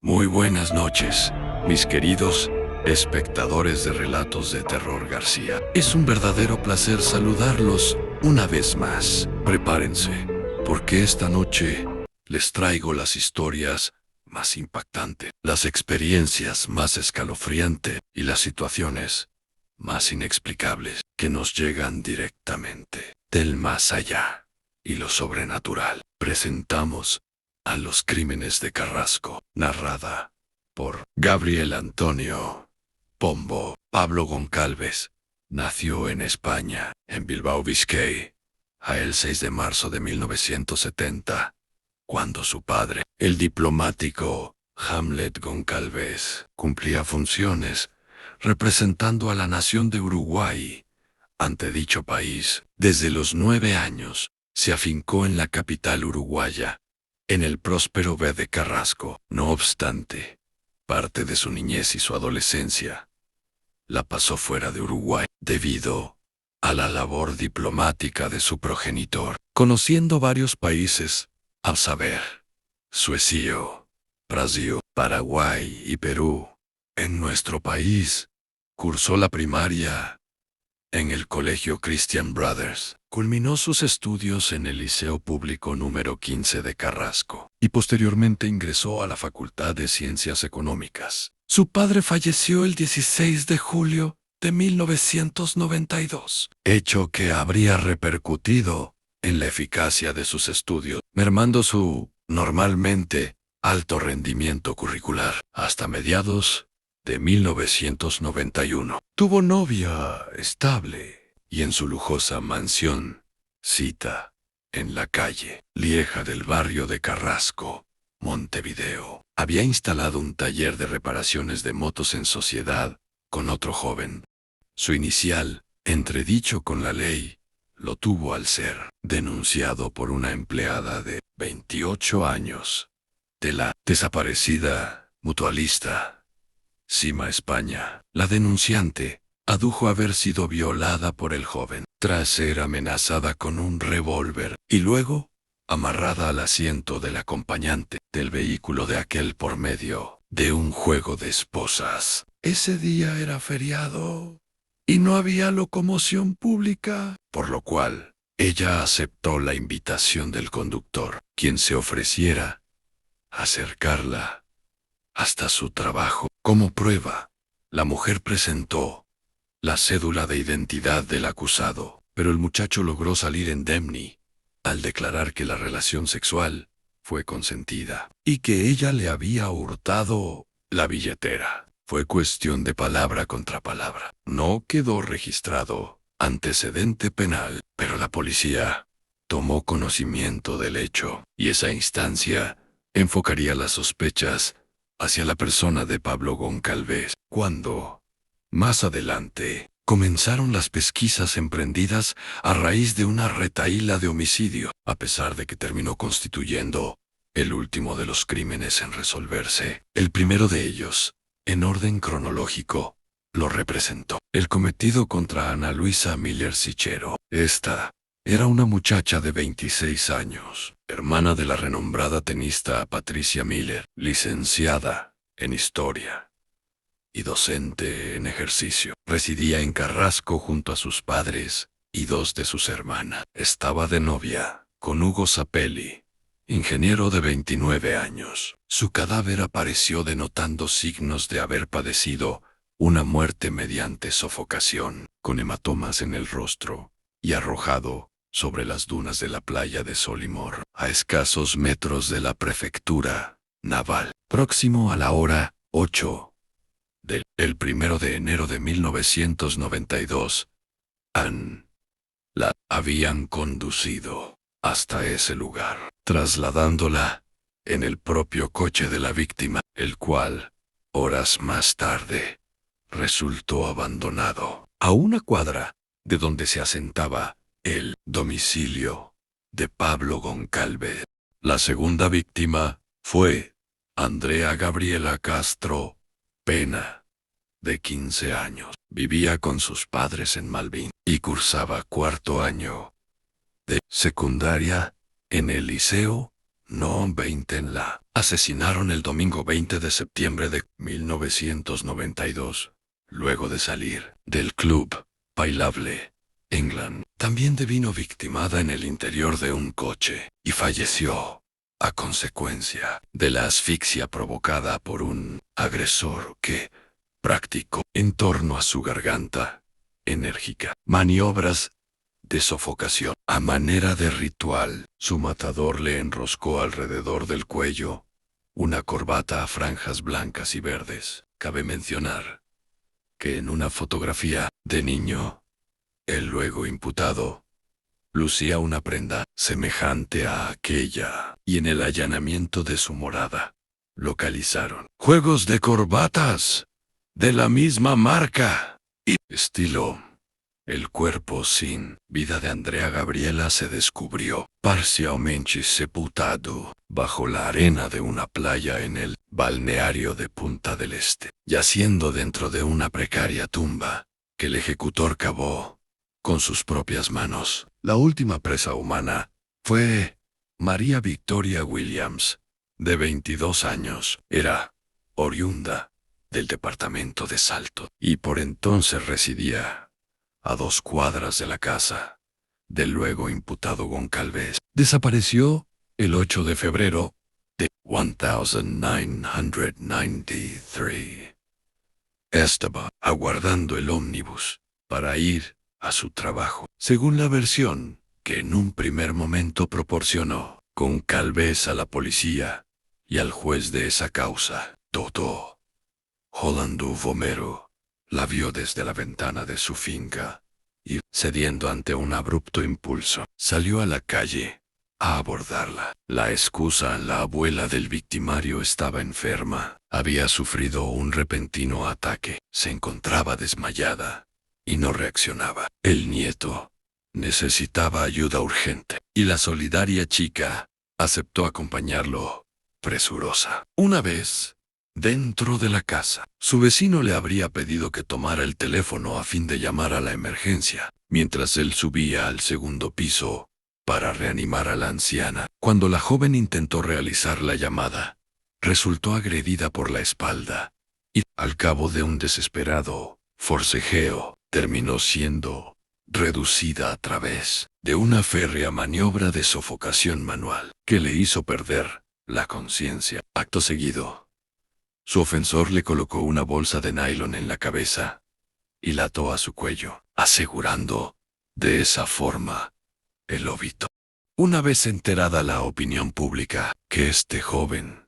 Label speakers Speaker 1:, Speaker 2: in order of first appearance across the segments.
Speaker 1: Muy buenas noches, mis queridos espectadores de Relatos de Terror García. Es un verdadero placer saludarlos una vez más. Prepárense, porque esta noche les traigo las historias más impactantes, las experiencias más escalofriantes y las situaciones más inexplicables que nos llegan directamente del más allá y lo sobrenatural. Presentamos a los crímenes de Carrasco, narrada por Gabriel Antonio Pombo. Pablo Goncalves nació en España, en Bilbao, Vizcaya, el 6 de marzo de 1970, cuando su padre, el diplomático Hamlet Goncalves, cumplía funciones representando a la nación de Uruguay ante dicho país. Desde los 9 años, se afincó en la capital uruguaya, en el próspero B de Carrasco. No obstante, parte de su niñez y su adolescencia la pasó fuera de Uruguay debido a la labor diplomática de su progenitor, conociendo varios países, a saber, Suecia, Brasil, Paraguay y Perú. En nuestro país, cursó la primaria en el Colegio Christian Brothers. Culminó sus estudios en el Liceo Público número 15 de Carrasco y posteriormente ingresó a la Facultad de Ciencias Económicas. Su padre falleció el 16 de julio de 1992, hecho que habría repercutido en la eficacia de sus estudios, mermando su, normalmente, alto rendimiento curricular. Hasta mediados de 1991. Tuvo novia estable y en su lujosa mansión, cita, en la calle Lieja del barrio de Carrasco, Montevideo. Había instalado un taller de reparaciones de motos en sociedad con otro joven. Su inicial, entredicho con la ley, lo tuvo al ser denunciado por una empleada de 28 años de la desaparecida mutualista Cima España. La denunciante adujo haber sido violada por el joven, tras ser amenazada con un revólver y luego amarrada al asiento del acompañante del vehículo de aquel por medio de un juego de esposas. Ese día era feriado y no había locomoción pública, por lo cual ella aceptó la invitación del conductor, quien se ofreciera a acercarla hasta su trabajo. Como prueba, la mujer presentó la cédula de identidad del acusado, pero el muchacho logró salir indemne al declarar que la relación sexual fue consentida y que ella le había hurtado la billetera. Fue cuestión de palabra contra palabra. No quedó registrado antecedente penal, pero la policía tomó conocimiento del hecho y esa instancia enfocaría las sospechas hacia la persona de Pablo Goncalves. Cuando, más adelante, comenzaron las pesquisas emprendidas a raíz de una retahíla de homicidio, a pesar de que terminó constituyendo el último de los crímenes en resolverse. El primero de ellos, en orden cronológico, lo representó el cometido contra Ana Luisa Miller Sichero. Esta era una muchacha de 26 años, hermana de la renombrada tenista Patricia Miller, licenciada en Historia y docente en ejercicio. Residía en Carrasco junto a sus padres y dos de sus hermanas. Estaba de novia con Hugo Zapelli, ingeniero de 29 años. Su cadáver apareció denotando signos de haber padecido una muerte mediante sofocación, con hematomas en el rostro y arrojado sobre las dunas de la playa de Solimor, a escasos metros de la prefectura naval. Próximo a la hora 8 del 1 de enero de 1992, la habían conducido hasta ese lugar, trasladándola en el propio coche de la víctima, el cual, horas más tarde, resultó abandonado a una cuadra de donde se asentaba el domicilio de Pablo Goncalves. La segunda víctima fue Andrea Gabriela Castro Pena, de 15 años. Vivía con sus padres en Malvín y cursaba cuarto año de secundaria en el Liceo no 20 en la. Asesinaron el domingo 20 de septiembre de 1992, luego de salir del club bailable England. También devino victimada en el interior de un coche y falleció a consecuencia de la asfixia provocada por un agresor que practicó en torno a su garganta enérgica maniobras de sofocación. A manera de ritual, su matador le enroscó alrededor del cuello una corbata a franjas blancas y verdes. Cabe mencionar que en una fotografía de niño, el luego imputado lucía una prenda semejante a aquella, y en el allanamiento de su morada localizaron juegos de corbatas de la misma marca y estilo. El cuerpo sin vida de Andrea Gabriela se descubrió parcialmente sepultado bajo la arena de una playa en el balneario de Punta del Este, yaciendo dentro de una precaria tumba que el ejecutor cavó con sus propias manos. La última presa humana fue María Victoria Williams, de 22 años. Era oriunda del departamento de Salto y por entonces residía a 2 cuadras de la casa del luego imputado Goncalves. Desapareció el 8 de febrero de 1993. Estaba aguardando el ómnibus para ir a su trabajo, según la versión que en un primer momento proporcionó Goncalves a la policía y al juez de esa causa. Toto Holando Vomero la vio desde la ventana de su finca y, cediendo ante un abrupto impulso, salió a la calle a abordarla. La excusa: la abuela del victimario estaba enferma, había sufrido un repentino ataque, se encontraba desmayada y no reaccionaba. El nieto necesitaba ayuda urgente y la solidaria chica aceptó acompañarlo, presurosa. Una vez dentro de la casa, su vecino le habría pedido que tomara el teléfono a fin de llamar a la emergencia, mientras él subía al segundo piso para reanimar a la anciana. Cuando la joven intentó realizar la llamada, resultó agredida por la espalda y, al cabo de un desesperado forcejeo, terminó siendo reducida a través de una férrea maniobra de sofocación manual que le hizo perder la conciencia. Acto seguido, su ofensor le colocó una bolsa de nylon en la cabeza y la ató a su cuello, asegurando de esa forma el óbito. Una vez enterada la opinión pública que este joven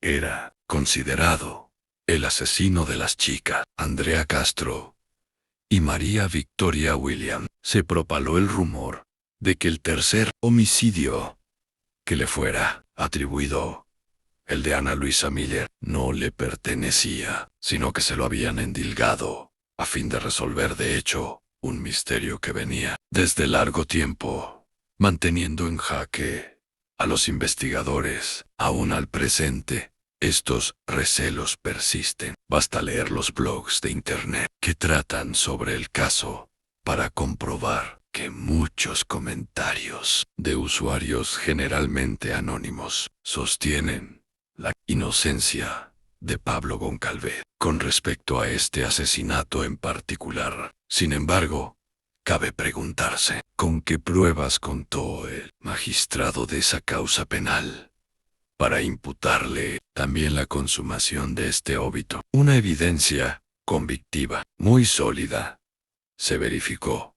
Speaker 1: era considerado el asesino de las chicas Andrea Castro y María Victoria Williams, se propaló el rumor de que el tercer homicidio que le fuera atribuido, el de Ana Luisa Miller, no le pertenecía, sino que se lo habían endilgado, a fin de resolver de hecho un misterio que venía desde largo tiempo, manteniendo en jaque a los investigadores. Aún al presente, estos recelos persisten. Basta leer los blogs de internet que tratan sobre el caso para comprobar que muchos comentarios de usuarios generalmente anónimos sostienen la inocencia de Pablo Goncalves con respecto a este asesinato en particular. Sin embargo, cabe preguntarse, ¿con qué pruebas contó el magistrado de esa causa penal para imputarle también la consumación de este óbito? Una evidencia convictiva muy sólida se verificó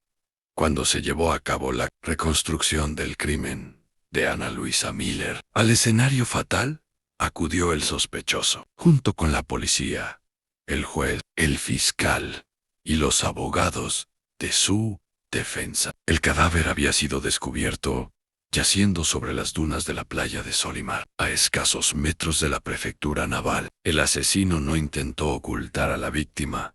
Speaker 1: cuando se llevó a cabo la reconstrucción del crimen de Ana Luisa Miller. Al escenario fatal acudió el sospechoso, junto con la policía, el juez, el fiscal y los abogados de su defensa. El cadáver había sido descubierto yaciendo sobre las dunas de la playa de Solimar, a escasos metros de la prefectura naval. El asesino no intentó ocultar a la víctima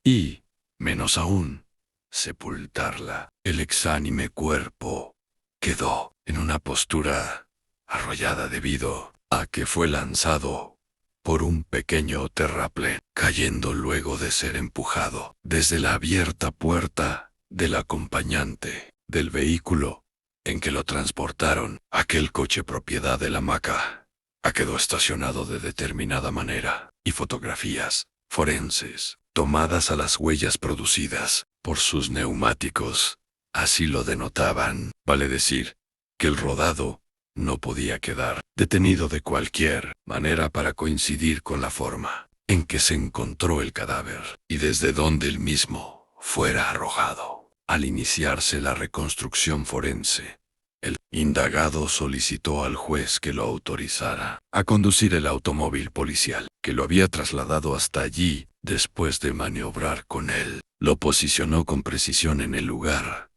Speaker 1: y, menos aún, sepultarla. El exánime cuerpo quedó en una postura arrollada debido a que fue lanzado por un pequeño terraplén, cayendo luego de ser empujado desde la abierta puerta del acompañante del vehículo en que lo transportaron. Aquel coche propiedad de la Maca quedó estacionado de determinada manera, y fotografías forenses tomadas a las huellas producidas por sus neumáticos así lo denotaban. Vale decir que el rodado no podía quedar detenido de cualquier manera para coincidir con la forma en que se encontró el cadáver y desde donde el mismo fuera arrojado. Al iniciarse la reconstrucción forense, el indagado solicitó al juez que lo autorizara a conducir el automóvil policial, que lo había trasladado hasta allí. Después de maniobrar con él, lo posicionó con precisión en el lugar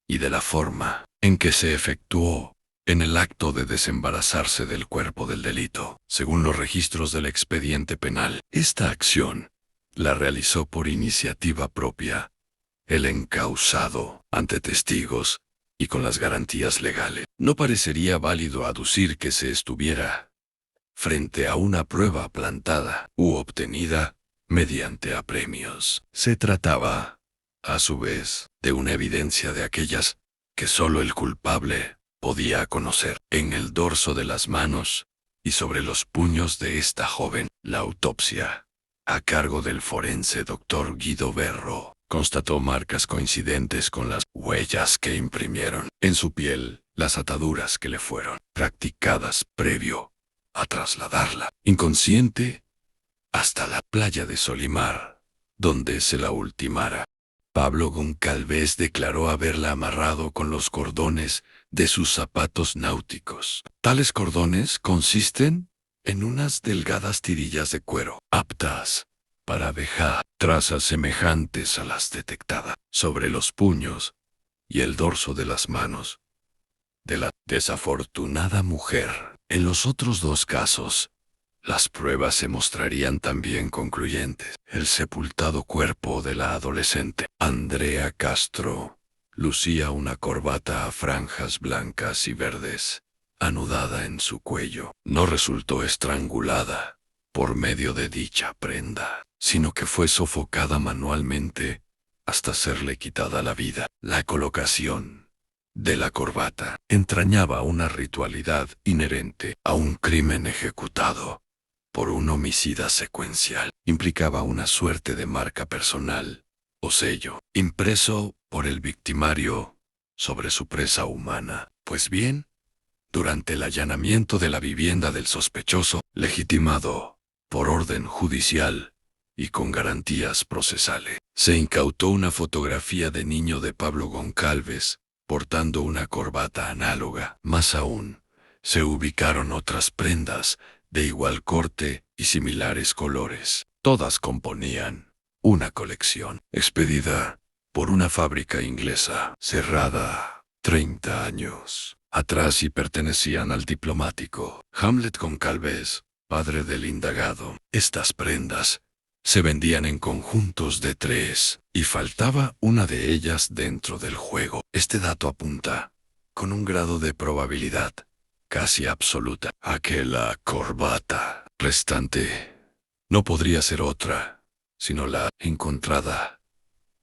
Speaker 1: y de la forma en que se efectuó en el acto de desembarazarse del cuerpo del delito. Según los registros del expediente penal, esta acción la realizó por iniciativa propia el encausado ante testigos y con las garantías legales. No parecería válido aducir que se estuviera frente a una prueba plantada u obtenida mediante apremios. Se trataba, a su vez, de una evidencia de aquellas que solo el culpable podía conocer. En el dorso de las manos y sobre los puños de esta joven, la autopsia, a cargo del forense doctor Guido Berro, constató marcas coincidentes con las huellas que imprimieron en su piel las ataduras que le fueron practicadas previo a trasladarla, inconsciente, hasta la playa de Solimar, donde se la ultimara. Pablo Goncalves declaró haberla amarrado con los cordones de sus zapatos náuticos. Tales cordones consisten en unas delgadas tirillas de cuero, aptas para dejar trazas semejantes a las detectadas sobre los puños y el dorso de las manos de la desafortunada mujer. En los otros dos casos, las pruebas se mostrarían también concluyentes. El sepultado cuerpo de la adolescente Andrea Castro lucía una corbata a franjas blancas y verdes, anudada en su cuello. No resultó estrangulada por medio de dicha prenda, sino que fue sofocada manualmente hasta serle quitada la vida. La colocación de la corbata entrañaba una ritualidad inherente a un crimen ejecutado por un homicida secuencial. Implicaba una suerte de marca personal o sello impreso por el victimario sobre su presa humana. Pues bien, durante el allanamiento de la vivienda del sospechoso, legitimado por orden judicial y con garantías procesales, se incautó una fotografía de niño de Pablo Goncalves portando una corbata análoga. Más aún, se ubicaron otras prendas de igual corte y similares colores. Todas componían una colección expedida por una fábrica inglesa cerrada 30 años atrás y pertenecían al diplomático Hamlet Goncalves, padre del indagado. Estas prendas se vendían en conjuntos de 3 y faltaba una de ellas dentro del juego. Este dato apunta, con un grado de probabilidad casi absoluta, a que la corbata restante no podría ser otra, sino la encontrada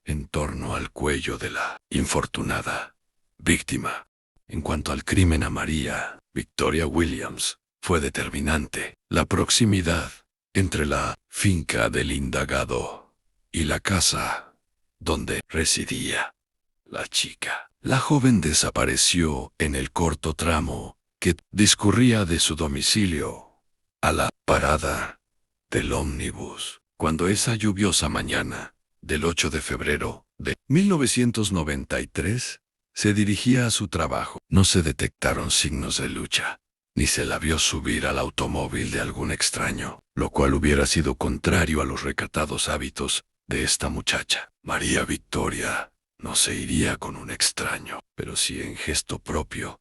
Speaker 1: en torno al cuello de la infortunada víctima. En cuanto al crimen a María Victoria Williams, fue determinante la proximidad entre la finca del indagado y la casa donde residía la chica. La joven desapareció en el corto tramo que discurría de su domicilio a la parada del ómnibus, cuando esa lluviosa mañana del 8 de febrero de 1993 se dirigía a su trabajo. No se detectaron signos de lucha, ni se la vio subir al automóvil de algún extraño, lo cual hubiera sido contrario a los recatados hábitos de esta muchacha. María Victoria no se iría con un extraño, pero sí en gesto propio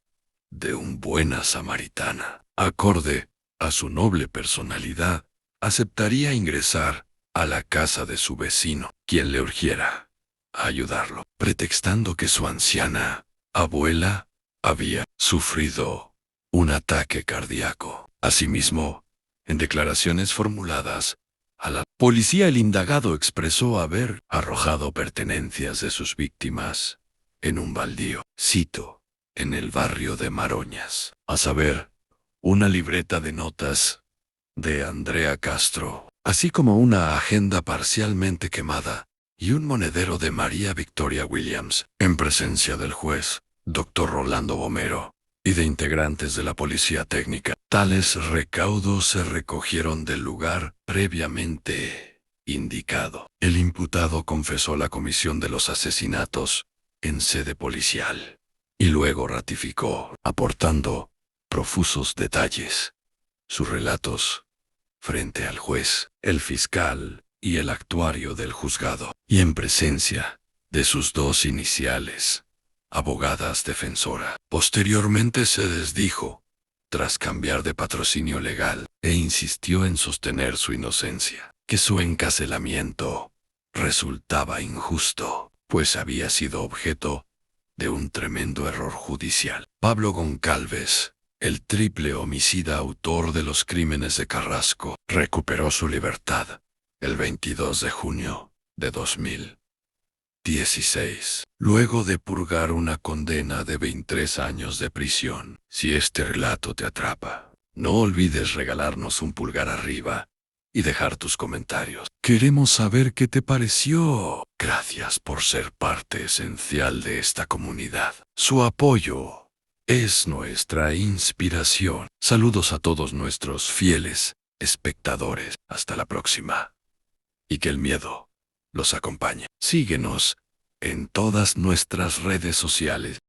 Speaker 1: de un buena samaritana. Acorde a su noble personalidad, aceptaría ingresar a la casa de su vecino, quien le urgiera a ayudarlo, pretextando que su anciana abuela había sufrido un ataque cardíaco. Asimismo, en declaraciones formuladas a la policía, el indagado expresó haber arrojado pertenencias de sus víctimas en un baldío. Cito: en el barrio de Maroñas. A saber, una libreta de notas de Andrea Castro, así como una agenda parcialmente quemada y un monedero de María Victoria Williams, en presencia del juez, doctor Rolando Bomero, y de integrantes de la policía técnica. Tales recaudos se recogieron del lugar previamente indicado. El imputado confesó la comisión de los asesinatos en sede policial y luego ratificó, aportando profusos detalles, sus relatos frente al juez, el fiscal y el actuario del juzgado, y en presencia de sus dos iniciales, abogadas defensora. Posteriormente se desdijo, tras cambiar de patrocinio legal, e insistió en sostener su inocencia, que su encarcelamiento resultaba injusto, pues había sido objeto de un tremendo error judicial. Pablo Goncalves, el triple homicida autor de los crímenes de Carrasco, recuperó su libertad el 22 de junio de 2016, luego de purgar una condena de 23 años de prisión. Si este relato te atrapa, no olvides regalarnos un pulgar arriba y dejar tus comentarios. Queremos saber qué te pareció. Gracias por ser parte esencial de esta comunidad. Su apoyo es nuestra inspiración. Saludos a todos nuestros fieles espectadores. Hasta la próxima. Y que el miedo los acompañe. Síguenos en todas nuestras redes sociales.